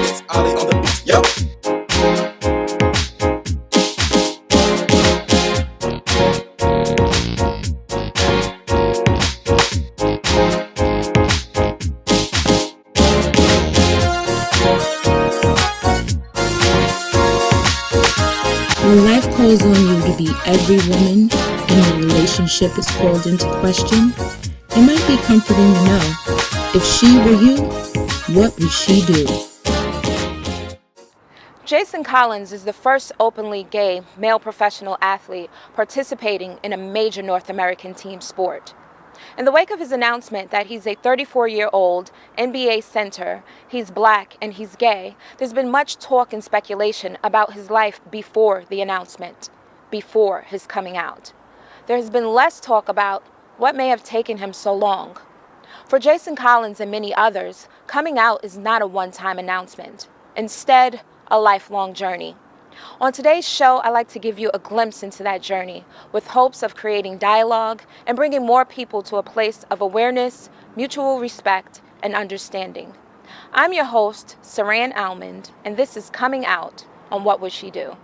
It's Ollie on the beat. Yo. When life calls on you to be every woman and your relationship is called into question, it might be comforting to know, if she were you, what would she do? Jason Collins is the first openly gay male professional athlete participating in a major North American team sport. In the wake of his announcement that he's a 34-year-old NBA center, he's black, and he's gay, there's been much talk and speculation about his life before the announcement, before his coming out. There has been less talk about what may have taken him so long. For Jason Collins and many others, coming out is not a one-time announcement. Instead, a lifelong journey. On today's show, I'd like to give you a glimpse into that journey with hopes of creating dialogue and bringing more people to a place of awareness, mutual respect, and understanding. I'm your host, Saran Almond, and this is Coming Out on What Would She Do?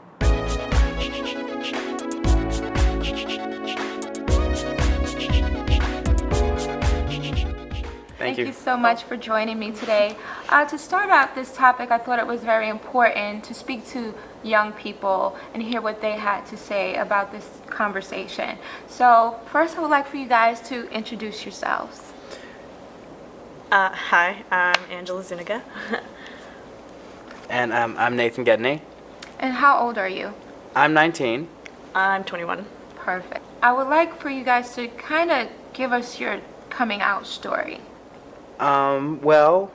Thank you so much for joining me today. To start out this topic, I thought it was very important to speak to young people and hear what they had to say about this conversation. So first, I would like for you guys to introduce yourselves. Hi, I'm Angela Zuniga. And I'm Nathan Gedney. And how old are you? I'm 19. I'm 21. Perfect. I would like for you guys to kind of give us your coming out story. Well,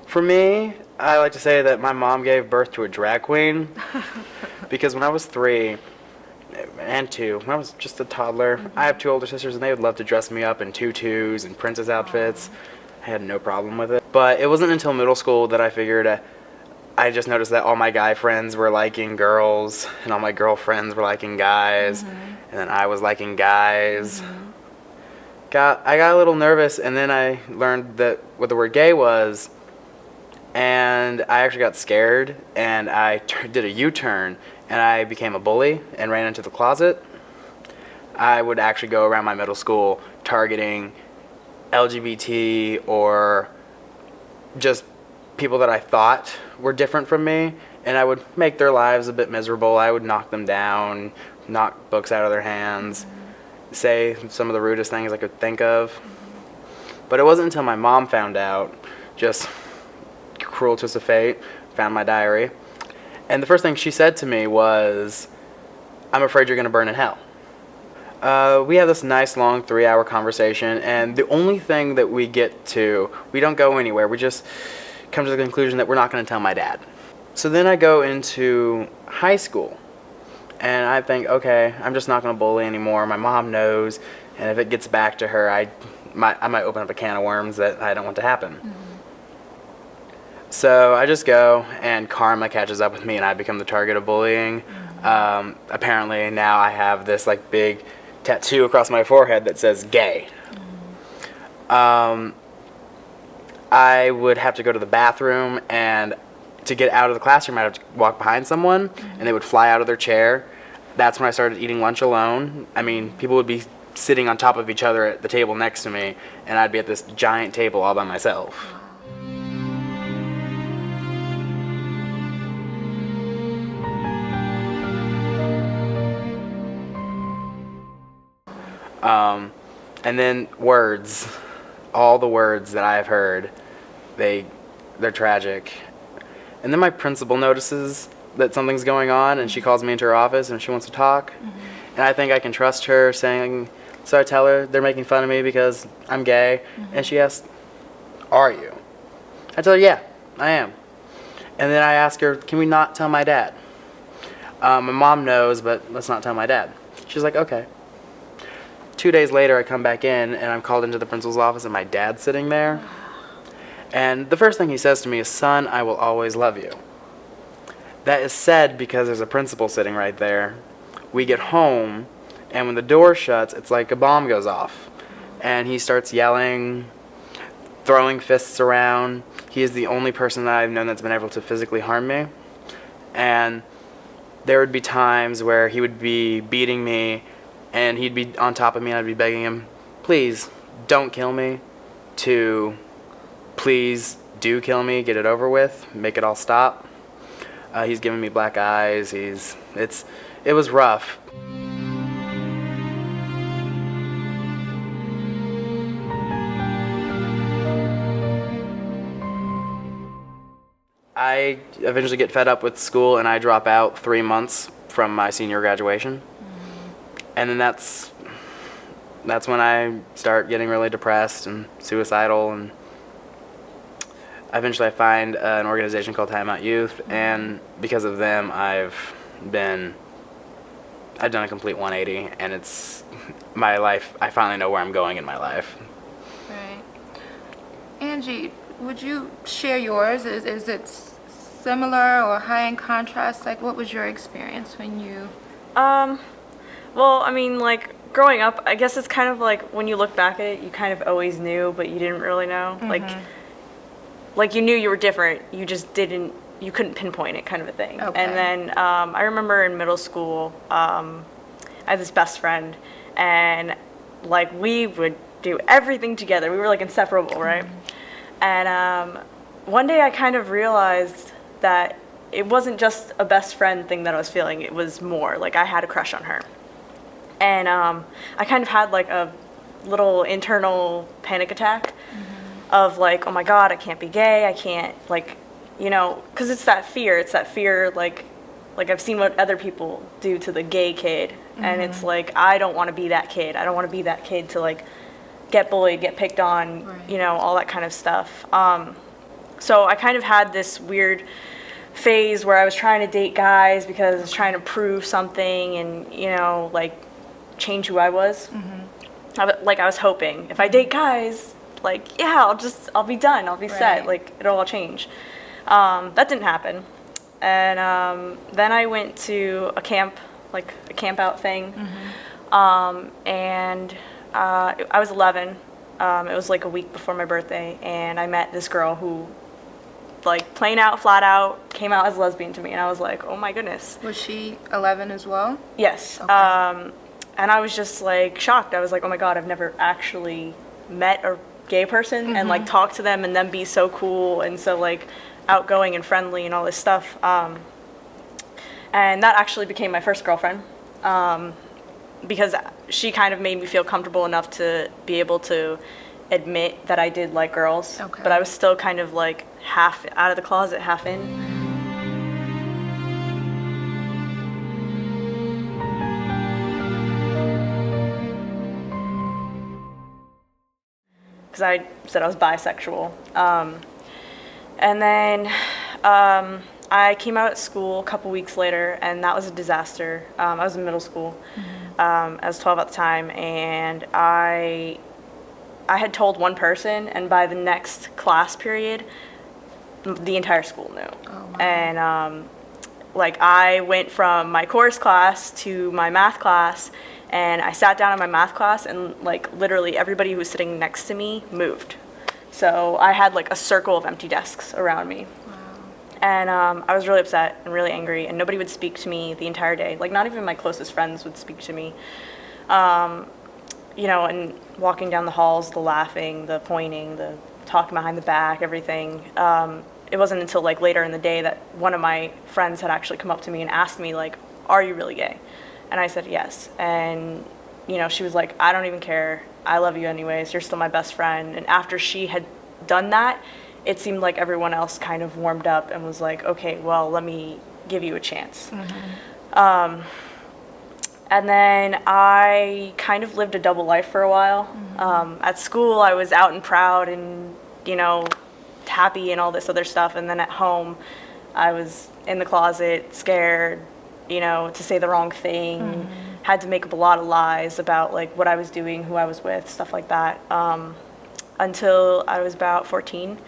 for me, I like to say that my mom gave birth to a drag queen because when I was 3 and 2, when I was just a toddler, I have 2 older sisters and they would love to dress me up in tutus and princess outfits. I had no problem with it. But it wasn't until middle school that I figured I just noticed that all my guy friends were liking girls and all my girlfriends were liking guys, and then I was liking guys. I got a little nervous, and then I learned that what the word gay was, and I actually got scared, and I did a U-turn, and I became a bully and ran into the closet. I would actually go around my middle school targeting LGBT or just people that I thought were different from me, and I would make their lives a bit miserable. I would knock them down, knock books out of their hands, say some of the rudest things I could think of. But it wasn't until my mom found out, just cruel twist of fate, found my diary. And the first thing she said to me was, "I'm afraid you're going to burn in hell." We have this nice long 3-hour conversation, and the only thing that we get to, we don't go anywhere, we just come to the conclusion that we're not going to tell my dad. So then I go into high school. And I think, okay, I'm just not going to bully anymore. My mom knows, and if it gets back to her, I might open up a can of worms that I don't want to happen. So I just go, and karma catches up with me, and I become the target of bullying. Apparently now I have this like big tattoo across my forehead that says gay. I would have to go to the bathroom, and to get out of the classroom, I'd have to walk behind someone, and they would fly out of their chair. That's when I started eating lunch alone. I mean, people would be sitting on top of each other at the table next to me, and I'd be at this giant table all by myself. And then words, all the words that I've heard, they're tragic. And then my principal notices that something's going on, and she calls me into her office and she wants to talk. And I think I can trust her, saying, so I tell her they're making fun of me because I'm gay. And she asks, "Are you?" I tell her, "Yeah, I am." And then I ask her, "Can we not tell my dad?" My mom knows, but let's not tell my dad. She's like, "Okay." 2 days later, I come back in, and I'm called into the principal's office, and my dad's sitting there. And the first thing he says to me is, "Son, I will always love you." That is said because there's a principal sitting right there. We get home, and when the door shuts, it's like a bomb goes off. And he starts yelling throwing fists around. He is the only person that I've known that's been able to physically harm me. And there would be times where he would be beating me, and he'd be on top of me, and I'd be begging him, please don't kill me, to please do kill me, get it over with, make it all stop. He's giving me black eyes. It was rough. I eventually get fed up with school, and I drop out 3 months from my senior graduation. And then that's when I start getting really depressed and suicidal, and eventually I find an organization called Time Out Youth, and because of them I've done a complete 180, and it's my life. I finally know where I'm going in my life. Right. Angie, would you share yours? Is it similar or high in contrast? Like, what was your experience when you... Well, I mean, like, growing up, I guess it's kind of like when you look back at it, you kind of always knew, but you didn't really know. Like you knew you were different, you just you couldn't pinpoint it, kind of a thing. Okay. And then I remember in middle school, I had this best friend, and like we would do everything together. We were like inseparable, right? And one day I kind of realized that it wasn't just a best friend thing that I was feeling, it was more. Like I had a crush on her. And I kind of had like a little internal panic attack of like, oh my God, I can't be gay. I can't, like, you know, because it's that fear, like I've seen what other people do to the gay kid. And it's like, I don't want to be that kid. I don't want to be that kid to like get bullied, get picked on, you know, all that kind of stuff. So I kind of had this weird phase where I was trying to date guys because I was trying to prove something and, you know, like, change who I was. I was hoping if I date guys, like, yeah, I'll be done, I'll be set, like it'll all change. That didn't happen. And then I went to a camp, like a camp out thing. And I was 11. It was like a week before my birthday, and I met this girl who, like, plain out, flat out, came out as lesbian to me, and I was like, oh my goodness. Was she 11 as well? Yes. Okay. And I was just like shocked. I was like, oh my God, I've never actually met a gay person and like talked to them and them be so cool and so like outgoing and friendly and all this stuff. And that actually became my first girlfriend, because she kind of made me feel comfortable enough to be able to admit that I did like girls. Okay. But I was still kind of like half out of the closet, half in. Because I said I was bisexual. And then I came out at school a couple weeks later, and that was a disaster. I was in middle school. I was 12 at the time, and I had told one person, and by the next class period, the entire school knew. Oh, wow. And like I went from my chorus class to my math class, and I sat down in my math class, and like literally everybody who was sitting next to me moved. So I had like a circle of empty desks around me. Wow. And I was really upset and really angry, and nobody would speak to me the entire day. Like not even my closest friends would speak to me. You know, and walking down the halls, the laughing, the pointing, the talking behind the back, everything. It wasn't until like later in the day that one of my friends had actually come up to me and asked me like, are you really gay? And I said yes. And, you know, she was like, I don't even care. I love you anyways. You're still my best friend. And after she had done that, it seemed like everyone else kind of warmed up and was like, okay, well, let me give you a chance. And then I kind of lived a double life for a while. At school, I was out and proud and, you know, happy and all this other stuff. And then at home, I was in the closet, scared, you know, to say the wrong thing, had to make up a lot of lies about like what I was doing, who I was with, stuff like that, until I was about 14.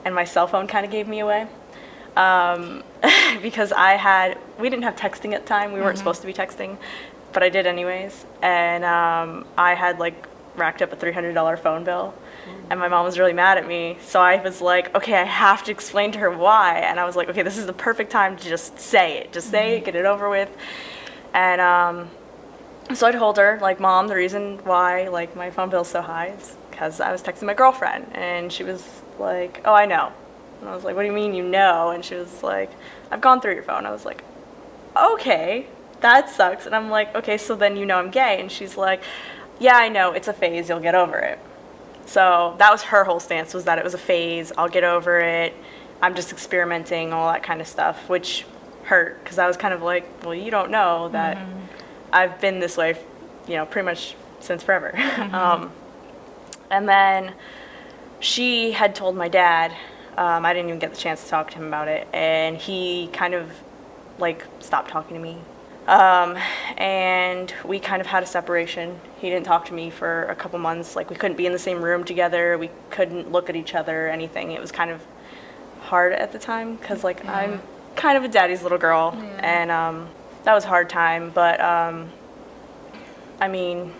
And my cell phone kind of gave me away. because we didn't have texting at the time. We weren't supposed to be texting, but I did anyways. And I had like racked up a $300 phone bill, and my mom was really mad at me. So I was like, okay, I have to explain to her why. And I was like, okay, this is the perfect time to just say it. Just say it, get it over with. And so I told her, like, Mom, the reason why, like, my phone bill's so high is because I was texting my girlfriend. And she was like, oh, I know. And I was like, what do you mean you know? And she was like, I've gone through your phone. I was like, okay, that sucks. And I'm like, okay, so then you know I'm gay. And she's like, yeah, I know, it's a phase, you'll get over it. So that was her whole stance, was that it was a phase, I'll get over it, I'm just experimenting, all that kind of stuff, which hurt, because I was kind of like, well, you don't know that I've been this way, pretty much since forever. And then she had told my dad, I didn't even get the chance to talk to him about it, and he kind of, like, stopped talking to me. And we kind of had a separation. He didn't talk to me for a couple months. Like, we couldn't be in the same room together. We couldn't look at each other, anything. It was kind of hard at the time, because, like, I'm kind of a daddy's little girl. And that was a hard time. But, I mean,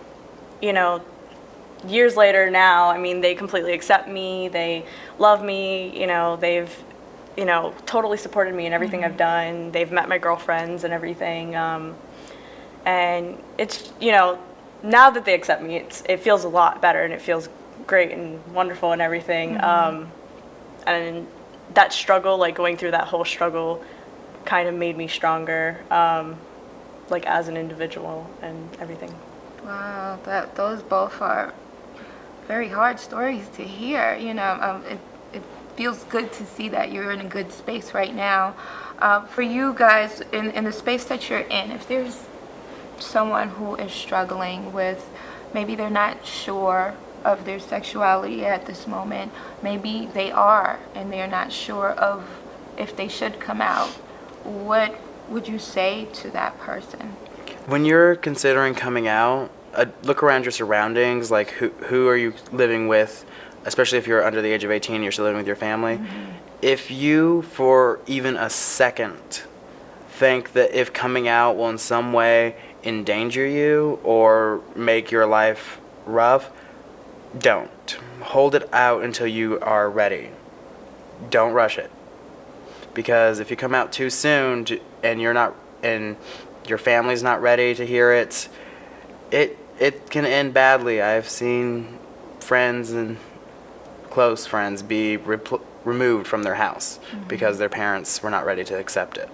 years later now, I mean, they completely accept me. They love me. They've totally supported me in everything I've done. They've met my girlfriends and everything. And it's, now that they accept me, it feels a lot better, and it feels great and wonderful and everything. And that struggle, like going through that whole struggle, kind of made me stronger, like as an individual and everything. Wow, those both are very hard stories to hear. It feels good to see that you're in a good space right now. For you guys, in the space that you're in, if there's someone who is struggling with, maybe they're not sure of their sexuality at this moment, maybe they are and they're not sure of if they should come out, what would you say to that person? When you're considering coming out, look around your surroundings, like who are you living with, especially if you're under the age of 18, you're still living with your family. If you, for even a second, think that if coming out will in some way endanger you or make your life rough, don't. Hold it out until you are ready. Don't rush it. Because if you come out too soon and your family's not ready to hear it, it can end badly. I've seen friends and close friends be removed from their house because their parents were not ready to accept it.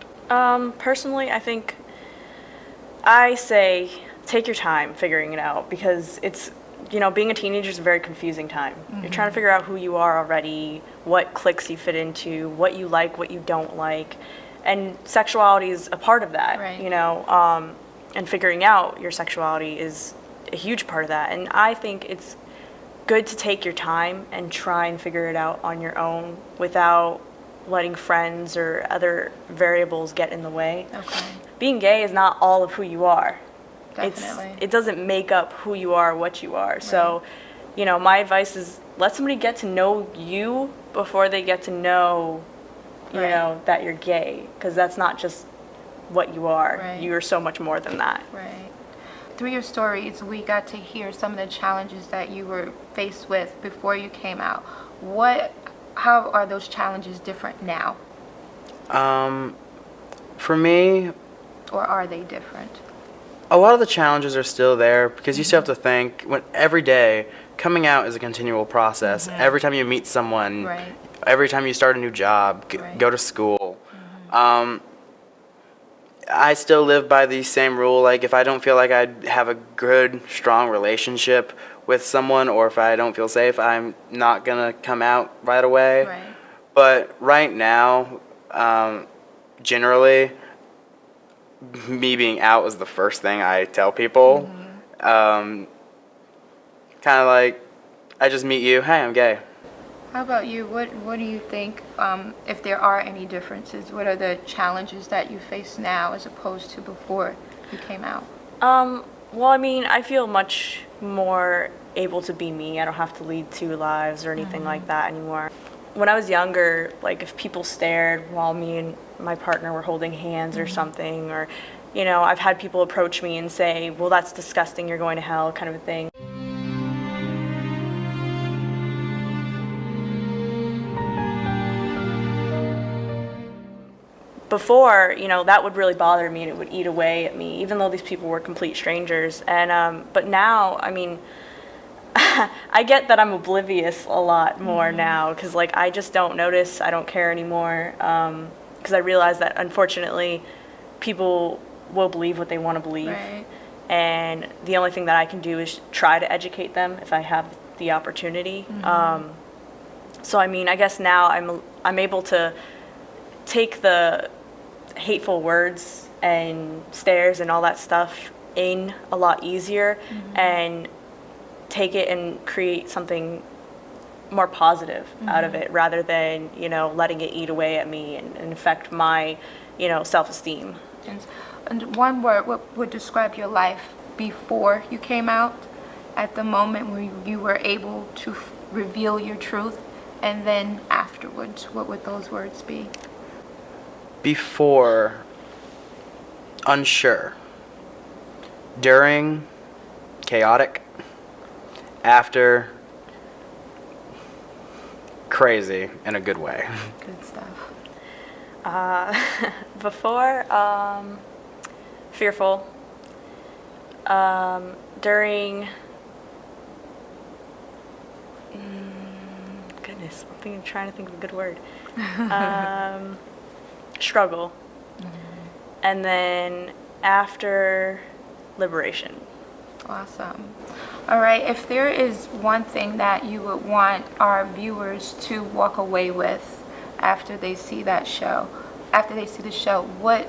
Personally, I think I say take your time figuring it out, because it's, being a teenager is a very confusing time. You're trying to figure out who you are already, what cliques you fit into, what you like, what you don't like, and sexuality is a part of that, Right. And figuring out your sexuality is a huge part of that. And I think it's good to take your time and try and figure it out on your own without letting friends or other variables get in the way. Okay. Being gay is not all of who you are. Definitely. It doesn't make up who you are, what you are. Right. So, my advice is let somebody get to know you before they get to know, that you're gay, because that's not just what you are. Right. You are so much more than that. Right. Through your stories, we got to hear some of the challenges that you were faced with before you came out. How are those challenges different now? For me, or are they different? A lot of the challenges are still there, because you still have to think, every day, coming out is a continual process. Every time you meet someone, Right. every time you start a new job, Right. go to school. I still live by the same rule. Like, if I don't feel like I have a good, strong relationship with someone, or if I don't feel safe, I'm not going to come out right away. Right. But right now, generally, me being out is the first thing I tell people. Kind of like, I just meet you, hey, I'm gay. How about you? What do you think, if there are any differences? What are the challenges that you face now as opposed to before you came out? Well, I mean, I feel much more able to be me. I don't have to lead two lives or anything like that anymore. When I was younger, like, if people stared while me and my partner were holding hands or something, or, you know, I've had people approach me and say, well, that's disgusting, you're going to hell, kind of a thing. Before, you know, that would really bother me and it would eat away at me, even though these people were complete strangers. And but now, I mean, I get that I'm oblivious a lot more now, because like I just don't notice, I don't care anymore, because I realize that unfortunately people will believe what they want to believe, Right. and the only thing that I can do is try to educate them if I have the opportunity. So I mean, I guess now I'm able to take the hateful words and stares and all that stuff in a lot easier, and take it and create something more positive out of it, rather than, you know, letting it eat away at me and affect my, you know, self-esteem. And one word, what would describe your life before you came out, at the moment where you were able to reveal your truth, and then afterwards, what would those words be? Before, unsure. During, chaotic. After, crazy in a good way. Good stuff. Before, fearful. During, goodness, I'm trying to think of a good word. Struggle. And then after, liberation. Awesome. All right, if there is one thing that you would want our viewers to walk away with after they see that show, after they see the show, what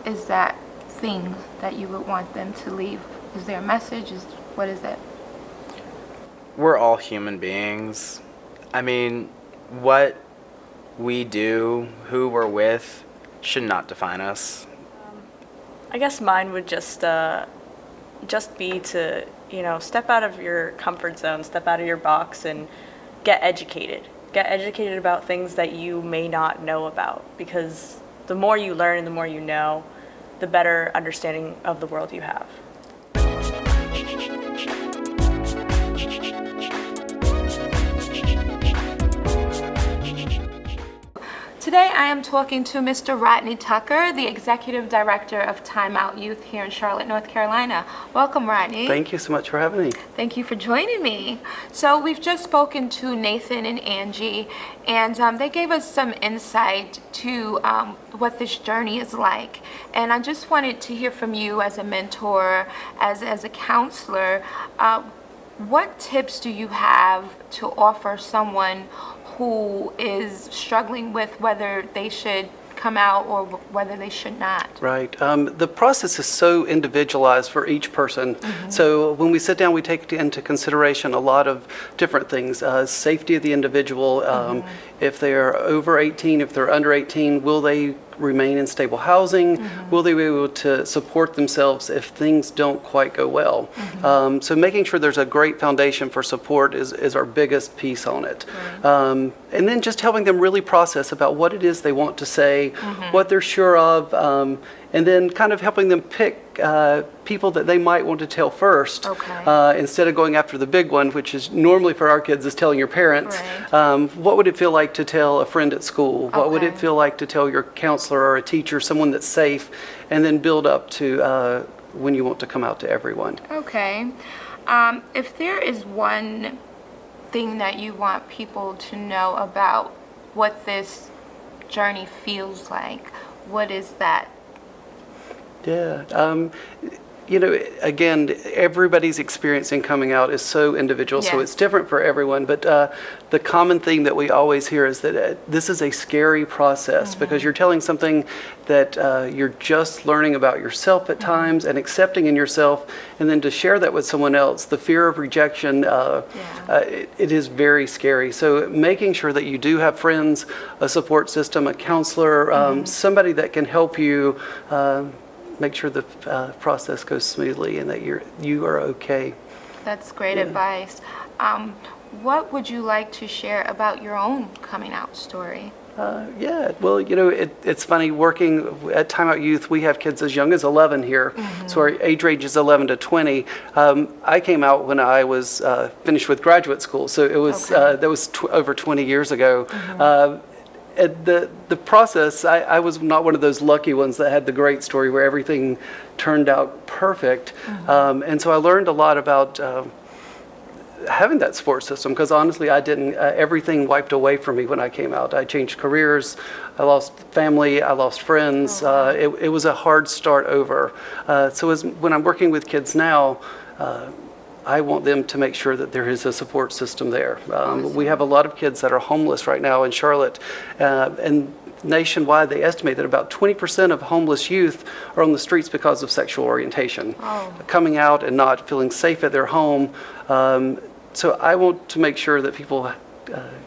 is that thing that you would want them to leave? Is there a message? What is it? We're all human beings. I mean, what we do, who we're with, should not define us. I guess mine would just be to, you know, step out of your comfort zone, step out of your box, and get educated. Get educated about things that you may not know about, because the more you learn and the more you know, the better understanding of the world you have. Today I am talking to Mr. Rodney Tucker, the Executive Director of Time Out Youth here in Charlotte, North Carolina. Welcome, Rodney. Thank you so much for having me. Thank you for joining me. So we've just spoken to Nathan and Angie, and they gave us some insight to what this journey is like. And I just wanted to hear from you as a mentor, as a counselor, what tips do you have to offer someone who is struggling with whether they should come out or whether they should not? Right. The process is so individualized for each person. So when we sit down, we take into consideration a lot of different things. Safety of the individual. If they're over 18, if they're under 18, will they remain in stable housing? Will they be able to support themselves if things don't quite go well? So making sure there's a great foundation for support is our biggest piece on it. And then just helping them really process about what it is they want to say, what they're sure of, and then kind of helping them pick people that they might want to tell first, instead of going after the big one, which is normally for our kids is telling your parents. What would it feel like to tell a friend at school? What would it feel like to tell your counselor or a teacher, someone that's safe, and then build up to when you want to come out to everyone. Okay. If there is one thing that you want people to know about what this journey feels like, what is that? Yeah. You know, again, everybody's experience in coming out is so individual, so it's different for everyone. But the common thing that we always hear is that this is a scary process because you're telling something that you're just learning about yourself at times and accepting in yourself, and then to share that with someone else, the fear of rejection, it is very scary. So making sure that you do have friends, a support system, a counselor, somebody that can help you make sure the process goes smoothly and that you are okay. That's great advice. What would you like to share about your own coming out story? Yeah, well, it's funny working at Time Out Youth. We have kids as young as 11 here, so our age range is 11 to 20. I came out when I was finished with graduate school, so it was that was over 20 years ago. The process, I was not one of those lucky ones that had the great story where everything turned out perfect, and so I learned a lot about having that support system, because honestly I didn't, everything wiped away from me when I came out. I changed careers, I lost family, I lost friends. It was a hard start over. So when I'm working with kids now, I want them to make sure that there is a support system there. We have a lot of kids that are homeless right now in Charlotte, and nationwide they estimate that about 20% of homeless youth are on the streets because of sexual orientation, coming out and not feeling safe at their home. So I want to make sure that people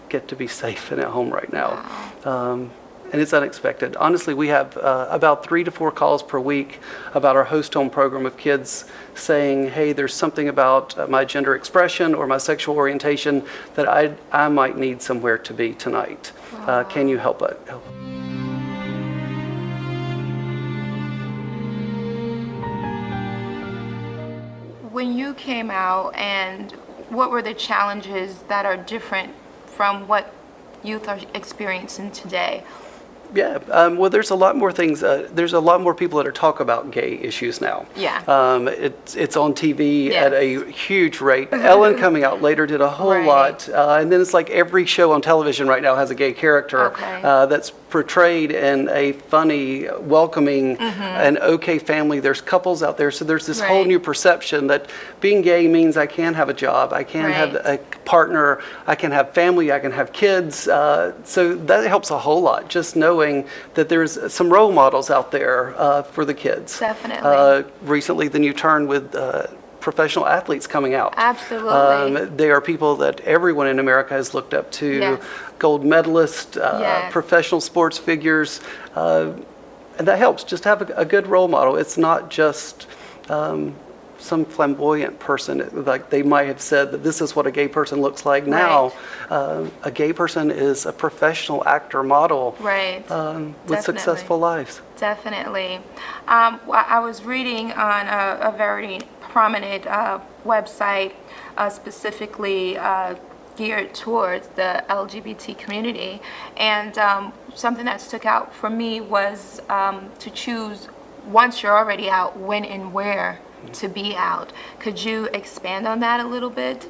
get to be safe and at home right now. And it's unexpected. Honestly, we have about 3 to 4 calls per week about our host home program of kids saying, hey, there's something about my gender expression or my sexual orientation that I might need somewhere to be tonight. Can you help it? When you came out, and what were the challenges that are different from what youth are experiencing today? Yeah, well, there's a lot more things. There's a lot more people that are talk about gay issues now. Yeah. It's on TV Yes. at a huge rate. Ellen coming out later did a whole lot. And then it's like every show on television right now has a gay character that's portrayed in a funny, welcoming, and okay family. There's couples out there. So there's this whole new perception that being gay means I can have a job, I can have a partner, I can have family, I can have kids. So that helps a whole lot, just knowing that there's some role models out there for the kids. Definitely. Recently, the new turn with professional athletes coming out. Absolutely. They are people that everyone in America has looked up to, gold medalists, professional sports figures, and that helps. Just have a good role model. It's not just some flamboyant person, like they might have said that this is what a gay person looks like. Now, a gay person is a professional actor, model, with successful lives. Definitely. I was reading on a very prominent website, specifically geared towards the LGBT community, and something that stuck out for me was to choose, once you're already out, when and where to be out. Could you expand on that a little bit?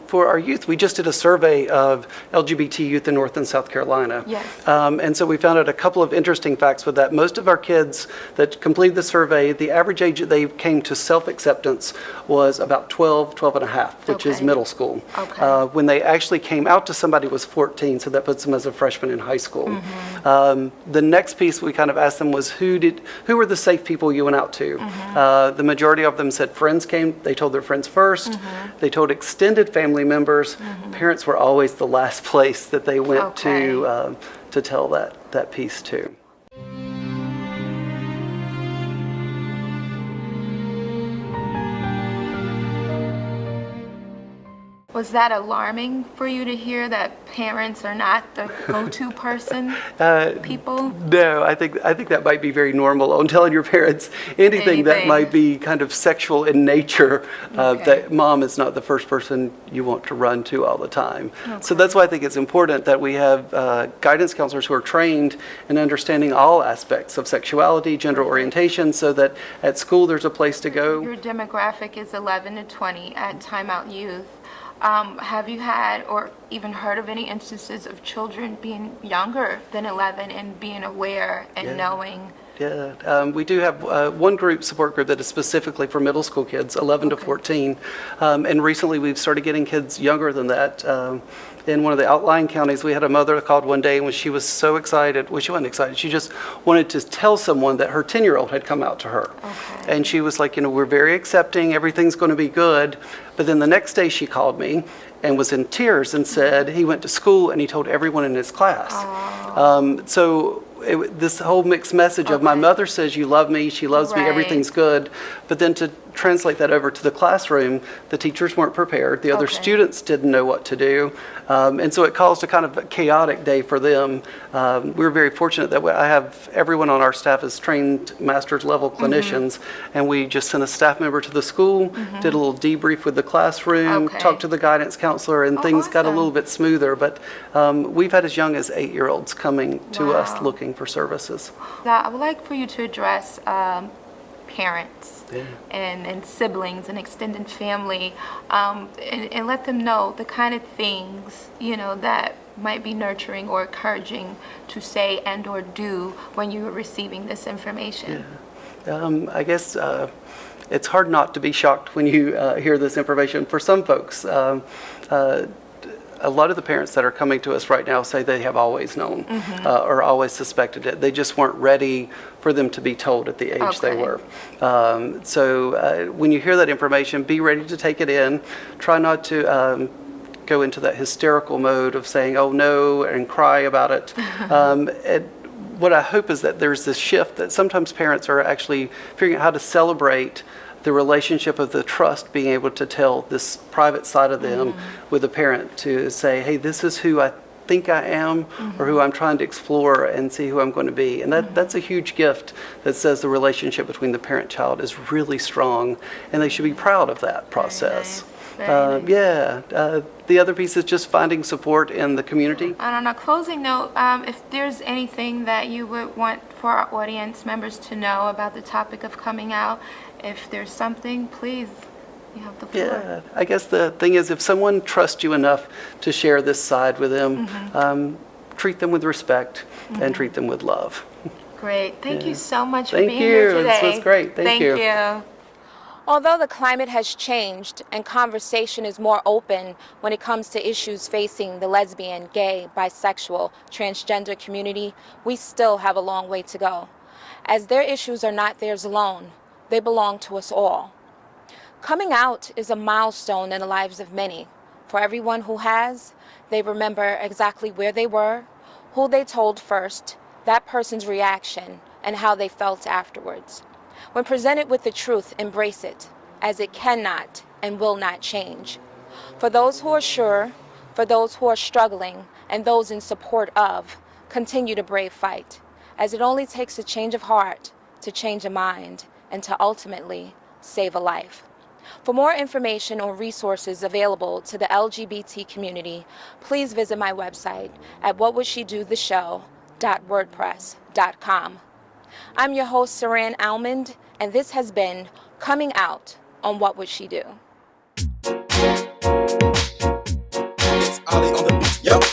For our youth, we just did a survey of LGBT youth in North and South Carolina. Yes. And so we found out a couple of interesting facts with that. Most of our kids that completed the survey, the average age that they came to self-acceptance was about 12 and a half, which is middle school. When they actually came out to somebody was 14, so that puts them as a freshman in high school. The next piece we kind of asked them was who were the safe people you went out to? The majority of them said friends came, they told their friends first, they told extended family members. Parents were always the last place that they went to tell that piece to. Was that alarming for you to hear that parents are not the go-to person, people? No, I think that might be very normal on telling your parents anything that might be kind of sexual in nature. That mom is not the first person you want to run to all the time. So that's why I think it's important that we have guidance counselors who are trained in understanding all aspects of sexuality, gender orientation, so that at school there's a place to go. Your demographic is 11 to 20 at Time Out Youth. Have you had or even heard of any instances of children being younger than 11 and being aware and knowing? Yeah, we do have one support group that is specifically for middle school kids, 11 to 14. And recently we've started getting kids younger than that. In one of the outlying counties, we had a mother that called one day, and when she was so excited, well, she wasn't excited, she just wanted to tell someone that her 10-year-old had come out to her. And she was like, we're very accepting, everything's going to be good. But then the next day she called me and was in tears and said he went to school and he told everyone in his class. So this whole mixed message of my mother says you love me, she loves me, Right. everything's good. But then to translate that over to the classroom, the teachers weren't prepared. The other Okay. students didn't know what to do. And so it caused a kind of a chaotic day for them. We're very fortunate that I have everyone on our staff is trained master's level clinicians. And we just sent a staff member to the school, did a little debrief with the classroom, Okay. talked to the guidance counselor, and things got a awesome. little bit smoother. But we've had as young as 8-year-olds coming to us Wow. looking for services. Now, I would like for you to address parents and siblings and extended family, and let them know the kind of things, that might be nurturing or encouraging to say and or do when you are receiving this information. I guess it's hard not to be shocked when you hear this information. For some folks, a lot of the parents that are coming to us right now say they have always known or always suspected it. They just weren't ready for them to be told at the age they Okay. were. So when you hear that information, be ready to take it in. Try not to go into that hysterical mode of saying, oh no, and cry about it. What I hope is that there's this shift that sometimes parents are actually figuring out how to celebrate the relationship of the trust, being able to tell this private side of them with a parent to say, hey, this is who I think I am or who I'm trying to explore and see who I'm going to be. And that's a huge gift that says the relationship between the parent-child is really strong, and they should be proud of that process. Very nice. The other piece is just finding support in the community. And on a closing note, if there's anything that you would want for our audience members to know about the topic of coming out, if there's something, please, you have the floor. Yeah, I guess the thing is, if someone trusts you enough to share this side with them, treat them with respect and treat them with love. Great. Thank you so much for Thank being here you. today. This was great. Thank you. Thank you. Although the climate has changed and conversation is more open when it comes to issues facing the lesbian, gay, bisexual, transgender community, we still have a long way to go. As their issues are not theirs alone, they belong to us all. Coming out is a milestone in the lives of many. For everyone who has, they remember exactly where they were, who they told first, that person's reaction, and how they felt afterwards. When presented with the truth, embrace it, as it cannot and will not change. For those who are sure, for those who are struggling, and those in support of, continue to brave fight, as it only takes a change of heart to change a mind and to ultimately save a life. For more information or resources available to the LGBT community, please visit my website at whatwouldshedothishow.wordpress.com. I'm your host, Saran Almond, and this has been Coming Out on What Would She Do? It's Ali on the beat. Yep.